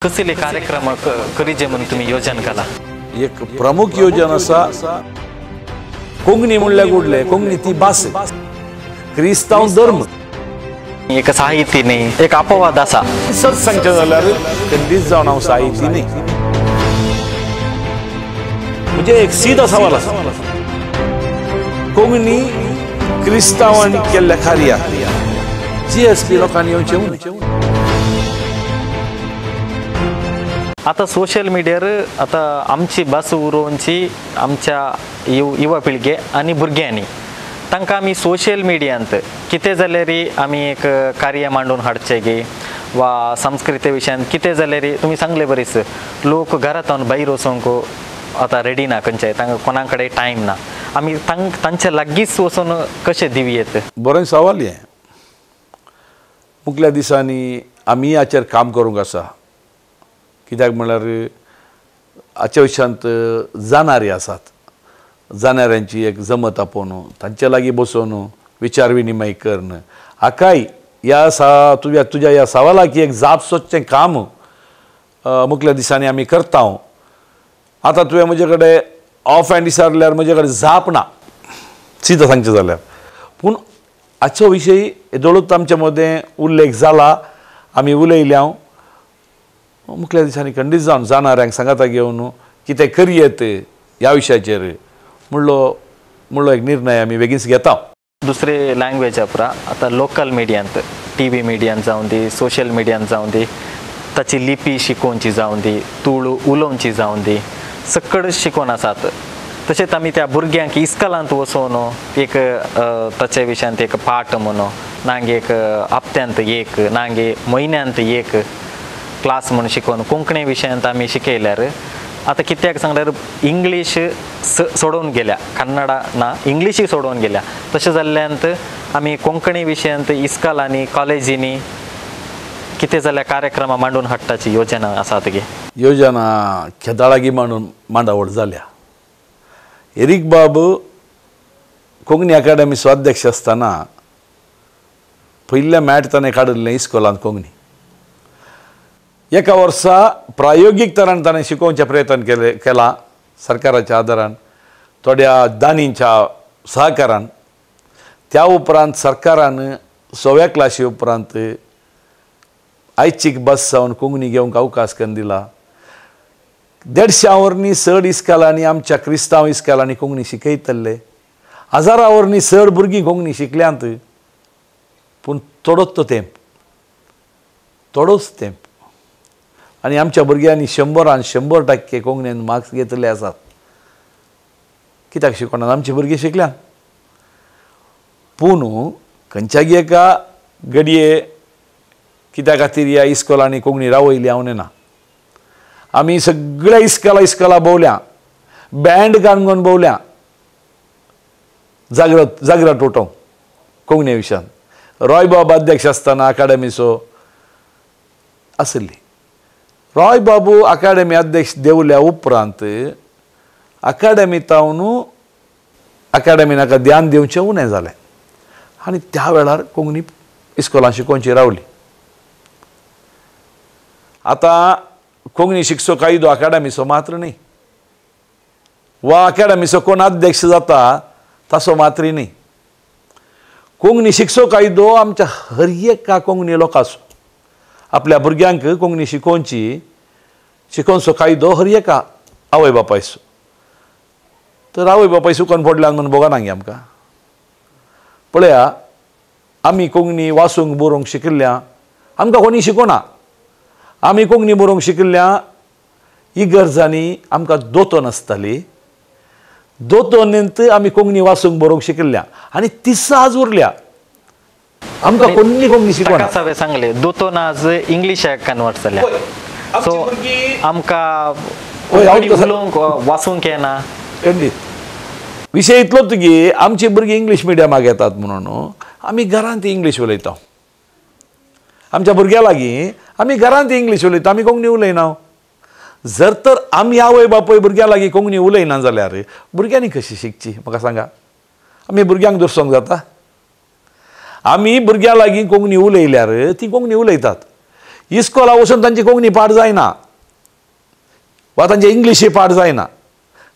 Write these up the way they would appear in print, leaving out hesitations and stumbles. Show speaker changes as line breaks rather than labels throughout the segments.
कसले कार्यक्रम करीजे म्हणून तुम्ही योजना केला?
एक प्रमुख योजना असा कोंकणी म्हणल्या गुडले कोंकणी ती भास क्रिस्तांव धर्म
एक साहित्य नाही एक अपवाद असा
सच सांगचे जाल्यार कंदीच जावन हांव साहित्य न्ही म्हणजे एक सीधा सवाल आसा कोंकणी क्रिस्तांवांनी केल्ल्या कार्याक जीएसपी लोकांनी येवचें न्हय.
आता सोशल मीडियार आता आमची भास उरोवची आमच्या युवा पिळगे आणि भुरग्यांनी तांकां आमी सोशल मिडियांत कितें जाल्यार आमी एक कार्य मांडून हाडचें गे वा संस्कृती विशयान कितें जाल्यार तुमी सांगले बरेच लोक घरांतून भायर वचूंक आतां रेडी ना खंयचे तांकां कोणा कडेन टायम ना आमी तांच्या लागींच वचून कशें दिवयेत?
बरें सवाल हें. मुखल्या दिसांनी आमी हाचेर काम करूंक आसा कित्याक म्हळ्यार हाच्या विशयांत जाणारे आसात जाणाऱ्यांची एक जमत आपोवन तांचे लागीं बसून विचार विनिमय करून हाकाय ह्या तुज्या ह्या सवालाक एक जाप सोदचें काम मुखल्या दिसांनी आमी करता. आतां तुवें म्हजे कडेन ऑफ हँड विचारल्यार म्हजे कडेन जाप ना सिद्ध सांगचें जाल्यार पूण हाचो विशय दोळूच आमचे मदें उल्लेख जाला आमी उलयल्या मुखल्या दिसांनी खंडीत जावन जाणाऱ्यांक सांगाता घेवन कितें करयेत ह्या विशयाचेर म्हणलो एक निर्णय आमी बेगीनच घेता.
दुसरे लँग्वेजा पुरा आतां लोकल मिडियांत टीव्ही मिडियांत जावं दी सोशल मिडियांत जावं दी ताची लिपी शिकोवची जावं दी तुळू उलोवची जावं दी सकड शिकोवन आसात. तशेंच आमी त्या भुरग्यांक इस्कॉलांत वचोवन एक ताचे विशयांत एक पाठ म्हणून नांगे एक हप्त्यांत एक नांगे म्हयन्यांत एक क्लास म्हणून शिकोवन कोंकणी विशयांत आमी शिकयल्यार आतां कित्याक सांगल्यार इंग्लीश सोडून गेल्या कन्नडा ना इंग्लीशय सोडून गेल्या तशें जाल्ल्यांत आमी कोंकणी विशयांत इस्कॉलांनी कॉलेजींनी कितें जाल्यार कार्यक्रम मांडून हाडटाची योजना आसा तेगे.
योजना खेदाळागी मांडावळ जाल्या. एरीक बाब कोंकणी अकादेमीचो अध्यक्ष आसतना पयल्या मॅट ताणें काडिल्लें इस्कॉलांत कोंकणी एका वर्सा प्रायोगीक तरान ताणें शिकोवचे प्रयत्न केला सरकाराच्या आदारान थोड्या दानींच्या सहकारान. त्या उपरांत सरकारान 6व्या क्लासी उपरांत ऐच्छीक बस जावन कोंकणी घेवंक अवकाश करून दिला. 150 वर्नी चड इस्कॉलांनी आमच्या क्रिस्तांव इस्कॉलांनी कोंकणी शिकयतले 1000 वर्नी चड भुरगीं कोंकणी शिकल्यांत पूण थोडोच तेंप आनी आमच्या भुरग्यांनी 100% कोंकणीन मार्क्स घेतले आसात. कित्याक शिकनात आमची भुरगीं शिकल्यात पूण खंयच्याय एका घडये कित्या खातीर ह्या इस्कॉलांनी कोंकणी रावयली हांव ना. आमी सगळ्या इस्कॉला भोंवल्या बँड काणकोण भोंवल्या जागृत टोटो कोंकणी विशयान. रॉय बाबू अध्यक्ष आसतना अकादेमीचो आसली. रॉय बाबू अकादेमी अध्यक्ष देवल्या उपरांत अकादेमीन हाका ध्यान दिवचें उणें जालें आनी त्या वेळार कोंकणी इस्कॉलां शिकोवची रावली. आतां कोंकणी शिक्षो कायदो अकादेमीचो मात्र न्ही वा अकादेमीचो कोण अध्यक्ष जाता ताचो मात्र न्ही. कोंकणी शिक्षो कायदो आमच्या हर एका कोंकणी लोकांचो आपल्या भुरग्यांक कोंकणी शिकोवचो कायदो हर एका आवय बापायचो. तर आवय बापाय सुकन फोडल्यान म्हणून बोगाना गे आमकां पळया आमी कोंकणी वाचूंक बरोवंक शिकिल्ल्या आमकां कोणी शिकोवना. आमी कोंकणी बरोवंक शिकिल्ल्या इगर्जांनी आमकां दोतोन आसताली दोतोनींत आमी कोंकणी वाचूंक बरोवंक शिकिल्ल्या आनी तिसा आज उरल्या आमकां कोंकणी शिकोवना.
हांवें सांगलें दोतोन आज इंग्लिशाक कन्वर्ट जाल्या सो आमकां उलोवंक वाचूंक येना.
खंडीत विशय इतलोच की आमची भुरगीं इंग्लीश मिडियमाक येतात म्हणून आमी घरांत इंग्लीश उलयता. आमच्या भुरग्यां लागीं आमी घरांत इंग्लीश उलयता आमी कोंकणी उलयना. जर तर आमी आवय बापूय भुरग्यां लागीं कोंकणी उलयना जाल्यार भुरग्यांनी कशी शिकची म्हाका सांगा. आमी भुरग्यांक दुसरोंक जाता. आमी भुरग्यां लागीं कोंकणी उलयल्यार ती कोंकणी उलयतात. इस्कॉला वचून तांची कोंकणी पाड जायना वा तांचे इंग्लिशी पाड जायना.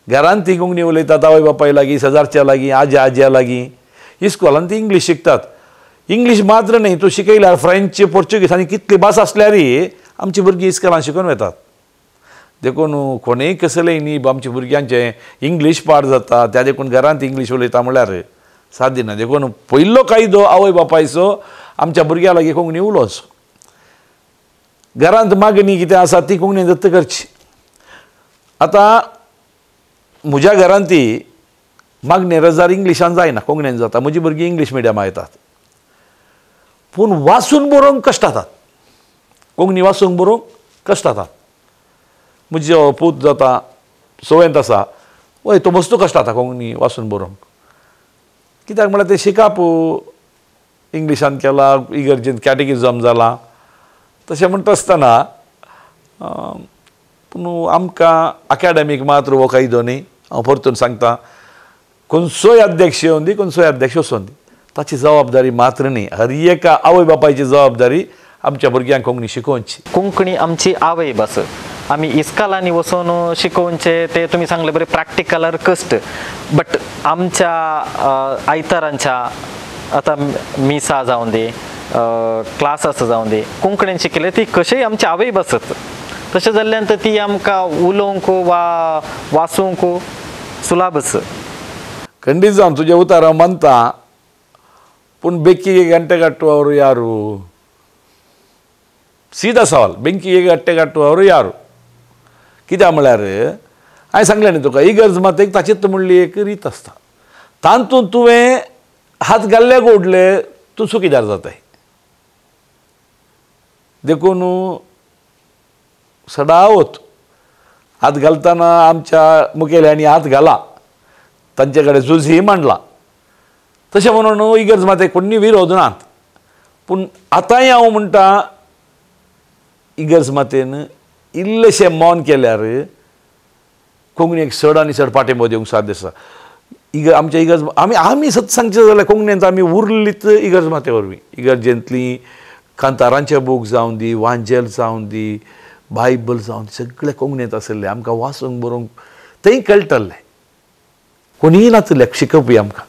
घरांत ती कोंकणी उलयतात आवय बापाय लागीं, शेजारच्या लागीं, आज्या लागीं. इस्कॉलान ती इंग्लीश शिकतात. इंग्लीश मात्र न्ही, तूं शिकयल्यार फ्रेंच, पोर्चुगीज आनी कितली भास आसल्यारय आमची भुरगीं इस्कॉलान शिकून वतात. देखून कोणेय कसलेय न्ही आमच्या भुरग्यांचे इंग्लीश पाड जाता, त्या देखून घरांत इंग्लीश उलयता म्हळ्यार साध्य ना. देखून पयलो कायदो आवय बापायचो आमच्या भुरग्यां लागीं कोंकणी उलोवचो. घरांत मागणी कितें आसा ती कोंकणीन दत्त करची. आतां म्हज्या घरांत ती मागणी रजार इंग्लिशान जायना, कोंकणीन जाता. म्हजी भुरगीं इंग्लीश मिडियमांत येतात, पूण वाचून बरोवंक कश्ट जातात. कोंकणी वाचूंक बरोवंक कश्ट जाता. म्हजो पूत जाता 6वेंत आसा, वय तो मस्तू कश्ट जाता कोंकणी वाचून बरोवंक. कित्याक म्हळ्यार ते शिकाप इंग्लिशान केला, इगर्जेंत कॅटेकिजम जाला, तशें म्हणटा आसतना पूण आमकां अकॅडमीक मात्र हो कायदो न्ही. हांव परतून सांगता, खंयचोय अध्यक्ष येवन दी, खंयचोय अध्यक्ष वचून दी, ताची जबाबदारी मात्र न्ही. हर एका आवय बापायची जबाबदारी आमच्या भुरग्यांक कोंकणी शिकोवची.
कोंकणी आमची आवय भास. आमी इस्कॉलांनी वचून शिकोवचे ते तुमी सांगले बरें प्रॅक्टिकलार कश्ट. बट आमच्या आयतारांच्या आतां मिसा जावं दी, क्लासास जावं दी, कोंकणीन शिकले ती कशेय आमची आवय भासत. तशें जाल्ल्यान ती आमकां उलोवंक वा वाचूंक सुलभच.
खंडीत जावन तुजें उतर हांव मानता, पूण बेंकी गंटे कट्टुवವರು ಯಾರು? सीधा सवाल, बेंकी गट्टे कट्टुवವರು ಯಾರು? कित्याक म्हळ्यार हांवें सांगलें न्ही तुका, इगर्ज मातेक ताचीच म्हणली एक रीत आसता. तातूंत तुवें हात घाल्ले गोडले तूं चुकीदार जाताय. देखून सदावत हात घालतना आमच्या मुखेल्यांनी हात घाला, तांचे कडेन झुजी मांडला. तशें म्हणून इगर्ज मातेक कोणी विरोध नात. पूण आतांय हांव म्हणटा, इगर्ज मातेन इल्लेशें मौन केल्यार कोंकणीक चड आनी चड पाठिंबो दिवंक साध्य आसा. आमच्या इगर्ज आमी सत सांगचें जाल्यार कोंकणींत आमी उरलीत इगर्ज माते वरवीं. इगर्जेंतली कांतारांचे बूक जावं दी, वांजेल जावं दी, बायबल जावं दी, सगळे कोंकणींत आसले. आमकां वाचूंक बरोवंक तेंय कळटलें. कोणीय नासले शिकवपी आमकां.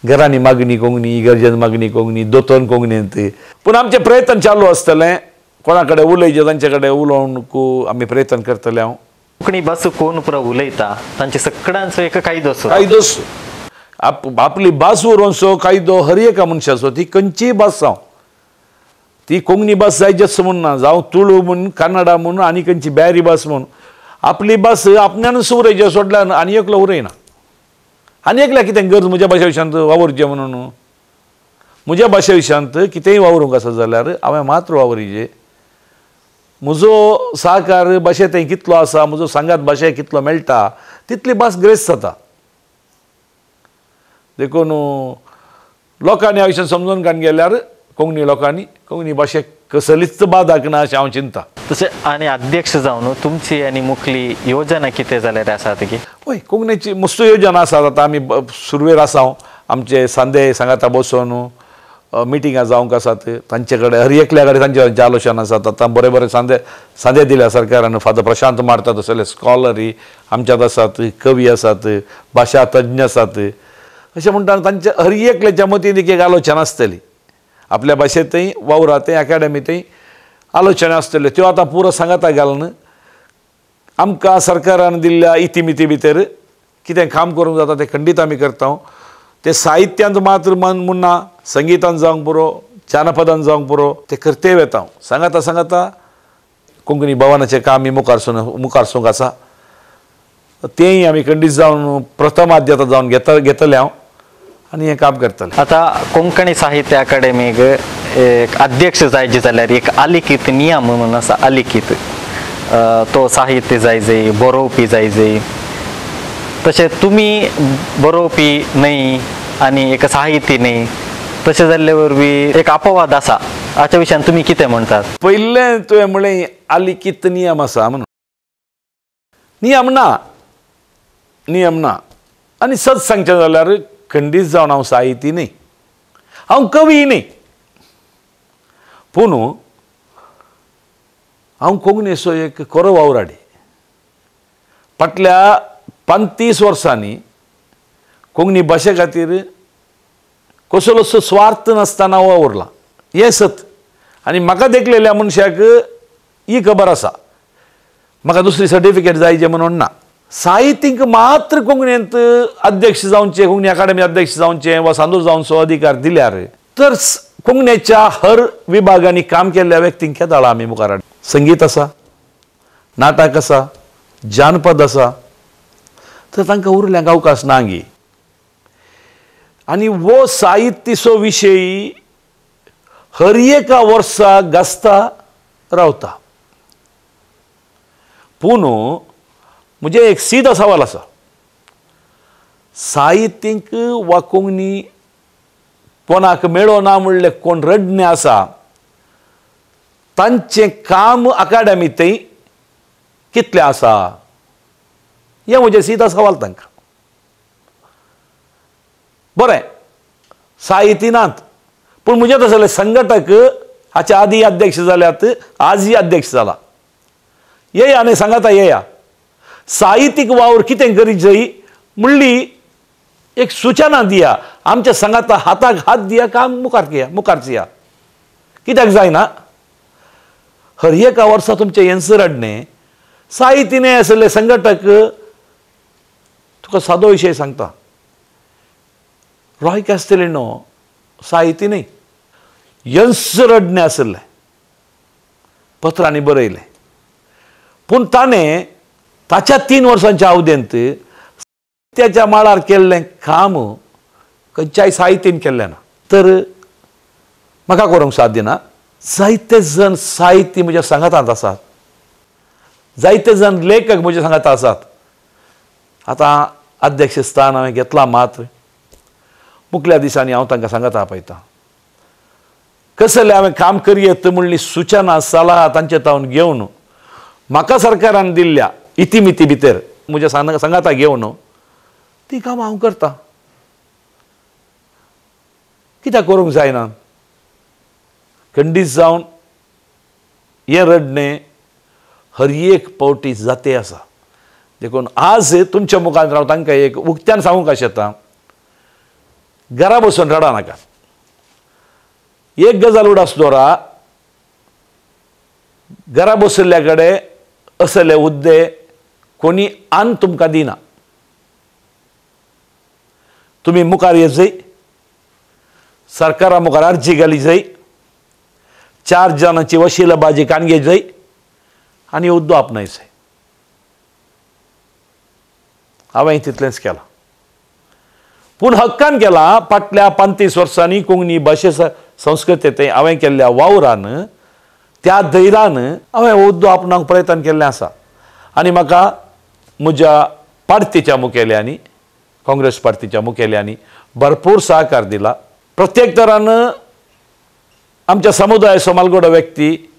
घरांनी मागणी कोंकणी, इगर्जेंत मागणी कोंकणी, दोतोर कोंकणींत. पूण आमचें प्रयत्न चालू आसतलें. कोणा कडेन उलयचें तांचे कडेन उलोवंक आमी प्रयत्न करतले. हांव
कोंकणी भास कोण पुरो उलयता तांचे सगळ्यांचो एक कायदो आसता.
कायदोच आपली भास उरोवचो कायदो हर एका मनशाचो. ती खंयचीय भास जावं, ती कोंकणी भास जायची म्हूण ना, जावं तुळू म्हूण, कन्नडा म्हूण, आनी खंयची ब्यारी भास म्हूण, आपली भास आपणानच उरयचे सोडल्यार आनी एकलो उरयना. आनी एकल्या कितें गरज म्हज्या भाशे विशयांत वावरचें म्हणून? म्हज्या भाशे विशयांत कितेंय वावरूंक आसा जाल्यार हांवें मात्र वावरिचें. म्हजो सहकार भाशेंत कितलो आसा, म्हजो सांगात भाशेक कितलो मेळटा, तितली भास ग्रेस जाता. देखून लोकांनी ह्या विशयान समजून काडून गेल्यार कोंकणी लोकांनी कोंकणी भाशेक कसलीच बादाक ना अशें हांव चिंता.
तशें आनी अध्यक्ष जावन तुमची आनी मुखली योजना कितें जाल्यार आसा ती?
हय, कोंकणीची मस्त योजना आसात. आतां आमी सुरवेर आसा. आमचे सांदे सांगाता बसोवन मिटिंगां जावंक आसात. तांचे कडेन हर एकल्या कडेन तांचे आलोचना आसात. आतां बरे बरे सांदे दिल्या सरकारान. फादर प्रशांत मारतात तसले स्कॉलरी आमच्यात आसात, कवी आसात, भाशा तज्ञ आसात. अशें म्हणटा तांच्या हर एकल्याच्या मतीन एक आलोचना आसतली. आपल्या भाशेंतय वावरांतय अकॅडमींतय आलोचना आसतल्यो. त्यो आतां पुरो सांगाता घालून आमकां सरकारान दिल्ल्या इतिमिती भितर कितें काम करूंक जाता तें खंडीत आमी करता. ते साहित्यांत मात्र म्हूण ना, संगीतांत जावंक पुरो, जानपदांत जावंक पुरो, ते करते वेता. सांगाता कोंकणी भवनाचें काम आमी मुखार सोंक आसा. तेंय आमी खंडीत जावन प्रथम आद्यता जावन घेतले हांव आनी हें काम करतले.
आतां कोंकणी साहित्य अकादेमीक एक अध्यक्ष जायचे जाल्यार एक अलिखित नियम म्हणून आसा. अलिखित तो साहित्य जाय, बरोवपी जाय. तशें तुमी बरोवपी न्हय आनी एक साहित्य न्हय, तशें जाल्ले वरवीं एक अपवाद आसा. हाच्या विशयान तुमी कितें म्हणटात?
पयलें तुवें म्हळें अलिखित नियम आसा म्हणून. नियम ना आनी सच सांगचें जाल्यार खंडीत जावन हांव साहिती न्ही, हांव कवी न्ही. पूण हांव कोंकणीचो एक खरो वावराडी. फाटल्या 35 वर्सांनी कोंकणी भाशे खातीर कसलोसो स्वार्थ नासतना वावरला हें सत. आनी म्हाका देखलेल्या मनशाक ही खबर आसा म्हाका दुसरी सर्टिफिकेट जायचें म्हणून ना. साहित्यीक मात्र कोंकणींत अध्यक्ष जावचे, कोंकणी अकादेमी अध्यक्ष जावचे वा सांदूर जावचो अधिकार दिल्यार तर कोंकणीच्या हर विभागांनी काम केल्ल्या व्यक्तींक येताळा आमी मुखार हाड. संगीत आसा, नाटक आसा, जानपद आसा, तर तांकां उरल्यांक अवकाश ना गी. आनी वो साहित्याचो विशयी हर एका वर्सा गाजता रावता. पूण म्हणजे एक सीधा सवाल आसा, साहित्यीक वा कोंकणी कोणाक मेळो ना म्हणले कोण रडणे आसा तांचें काम अकादेमींतय कितलें आसा हें म्हजें सीधा सवाल तांकां. बरें, साहित्य नात पूण म्हजें तसलें संघटक हाचे आदी अध्यक्ष जाल्यात, आजय अध्यक्ष जाला. येया आनी सांगाता येया. साहित्यीक वावर कितें करीत जाय म्हणली एक सूचना दिया, आमच्या संघाता हाताक हात दिया, काम मुखार या. कित्याक जायना हर एका वर्सा तुमचें येंसर हाडणें. साहित्याने आसले संघटक तुका सादो विशय सांगता. रॉय कॅस्टेलिनो साहित्य न्ही, येंसर हाडणें आसलें, पत्रांनी बरयलें. पूण ताणें ताच्या 3 वर्सांच्या अवधेंत साहित्याच्या माळार केल्लें काम खंयच्याय साहित्यान केल्लें ना. तर म्हाका करूंक साध्य ना. जायते जण साहित्य म्हज्या संघातांत आसात, जायते जण लेखक म्हज्या संघात आसात. आतां अध्यक्ष स्थान हांवें घेतलां, मात्र मुखल्या दिसांनी हांव तांकां संघात आपयतां. कसले हांवें काम करीत म्हणली सूचना सलाह तांचे तावन घेवन म्हाका सरकारान दिल्ल्या इतिमिती भितर म्हज्या संघाता घेवन ती कामां हांव करतां. कित्याक करूंक जायना? खंडीत जावन हें रडणें हर एक पावटी जाते आसा. देखून आज तुमच्या मुखार हांव तांकां एक उक्त्यान सांगूंक आशेता, घरा बसून रडा नाका. एक गजाल उडास दवरा, घरा बसयल्ल्या कडेन असले हुद्दे कोणी आन तुमकां दिना. तुमी मुखार येत जाय, सरकारा मुखार अर्जी घाली जाय, 4 जाणांची वशिलाबाजी काणगे जाय आनी हुद्दो आपणाय जाय. हांवें तितलेंच केलां. पूण हक्कान केलां. फाटल्या 35 वर्सांनी कोंकणी भाशे संस्कृतेंत हांवें केल्ल्या वावरान, त्या धैर्यान हांवें हुद्दो आपणावंक प्रयत्न केल्लें आसा. आनी म्हाका म्हज्या पार्टीच्या मुखेल्यांनी, काँग्रेस पार्टीच्या मुखेल्यांनी भरपूर सहकार दिला. प्रत्येक तरान आमच्या समुदायाचो मालगडो व्यक्ती,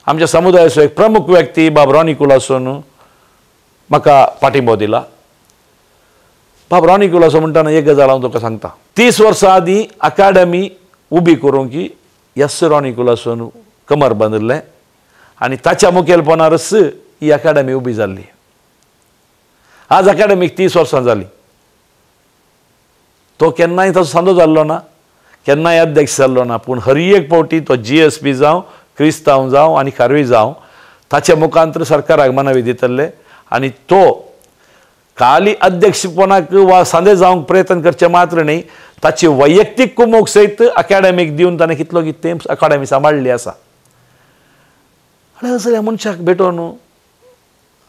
आमच्या समुदायाचो एक प्रमुख व्यक्ती बाबराव निकुलासून म्हाका पाठिंबो दिला. बाबराव निकुलासो म्हणटाना एक गजाल हांव तुका सांगता. 30 वर्सां आदीं अकादेमी उबी करूंक एस राव निकुलासून कमर बांदिल्लें आनी ताच्या मुखेलपणारच ही अकादेमी उबी जाल्ली. आज अकादेमीक 30 वर्सां जालीं. तो केन्नाय ताचो सांदो जाल्लो ना, केन्नाय अध्यक्ष जाल्लो ना. पूण हर एक फावटी तो GSP जावं, क्रिस्तांव जावं आनी खारवी जावं, ताच्या मुखांतर सरकाराक मनावी दितले. आनी तो खाली अध्यक्षपणाक वा सांदे जावंक प्रयत्न करचे मात्र न्ही, ताची वैयक्तीक कुमोक सयत अकादेमीक दिवन ताणें कितलो कितें अकादेमी सांबाळ्ळी आसा. आनी असल्या मनशाक भेटोवन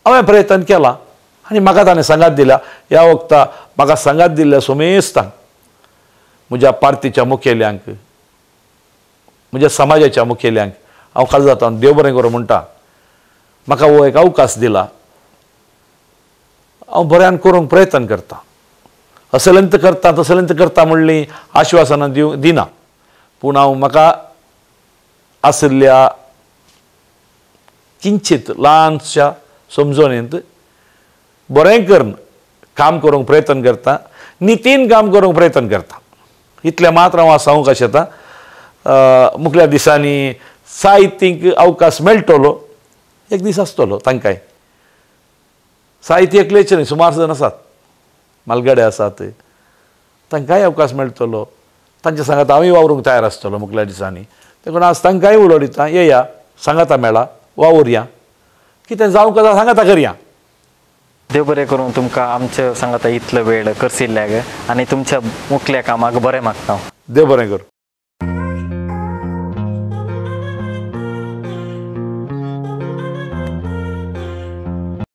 हांवें प्रयत्न केला आनी म्हाका ताणें संगात दिल्या. ह्या वक्ता म्हाका संगात दिल्ल्या सोमेस्तान म्हज्या पार्टीच्या मुखेल्यांक, म्हज्या समाजाच्या मुखेल्यांक हांव काळजांतल्यान देव बरें करूं म्हणटा. म्हाका हो एक अवकाश दिला. हांव बऱ्यान करूंक प्रयत्न करता. असलेंत करता तसलेंत करता म्हणली आश्वासनां दिना. पूण हांव म्हाका आशिल्ल्या किंचित ल्हानशा समजोनेंत बरें करून काम करूंक प्रयत्न करता, नितीन काम करूंक प्रयत्न करता. इतलें मात्र हांव सांगूंक आशेता. मुखल्या दिसांनी साहित्यीक अवकाश मेळटलो एक दीस आसतलो तांकांय साहित्य एकलेच न्ही सुमार जण आसात मालगाडे आसात तांकांय अवकाश मेळटलो तांच्या सांगात हांवूय वावरूंक तयार आसतलो मुखल्या दिसांनी देखून आज तांकांय उलो दिता येया सांगाता मेळा वावुरया कितें जावंक जाता सांगाता करया.
देव बरें करूं तुमकां आमच्या सांगाता इतलो वेळ करशिल्ल्याक आनी तुमच्या मुखल्या कामाक बरें मागता.
देव बरें करूं.